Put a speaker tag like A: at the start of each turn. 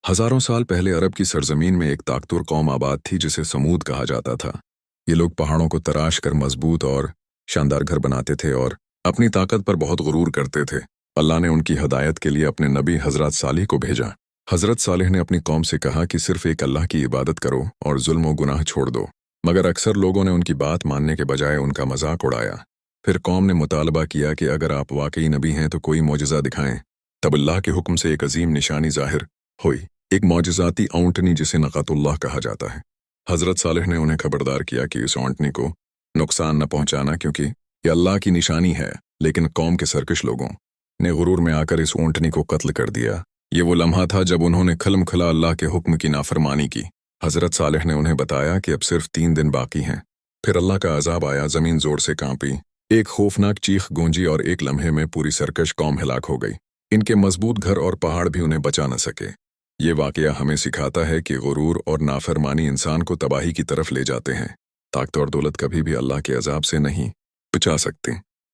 A: हजारों साल पहले अरब की सरजमीन में एक ताकतवर कौम आबाद थी जिसे समूद कहा जाता था। ये लोग पहाड़ों को तराश कर मजबूत और शानदार घर बनाते थे और अपनी ताकत पर बहुत गुरूर करते थे। अल्लाह ने उनकी हदायत के लिए अपने नबी हजरत सालिह को भेजा। हजरत सालिह ने अपनी कौम से कहा कि सिर्फ एक अल्लाह की इबादत करो और जुल्म व गुनाह छोड़ दो, मगर अक्सर लोगों ने उनकी बात मानने के बजाय उनका मजाक उड़ाया। फिर कौम ने मुतालबा किया कि अगर आप वाकई नबी हैं तो कोई मौजज़ा दिखाएं। तब अल्लाह के हुक्म से एक अजीम निशानी जाहिर हुई, एक मौजज़ाती ऊँटनी जिसे नक़ातुल्लाह कहा जाता है। हजरत सालिह ने उन्हें खबरदार किया कि इस ऊँटनी को नुकसान न पहुंचाना, क्योंकि यह अल्लाह की निशानी है। लेकिन कौम के सरकश लोगों ने गुरूर में आकर इस ऊँटनी को कत्ल कर दिया। ये वो लम्हा था जब उन्होंने खलम खला अल्लाह के हुक्म की नाफरमानी की। हजरत सालिह ने उन्हें बताया कि अब सिर्फ 3 दिन बाकी हैं। फिर अल्लाह का अजाब आया, ज़मीन जोर से कांपी, एक खौफनाक चीख गूंजी और एक लम्हे में पूरी सरकश कौम हिलाक हो गई। इनके मजबूत घर और पहाड़ भी उन्हें बचा न सके। ये वाकया हमें सिखाता है कि गुरूर और नाफरमानी इंसान को तबाही की तरफ ले जाते हैं। ताकत और दौलत कभी भी अल्लाह के अजाब से नहीं बचा सकते।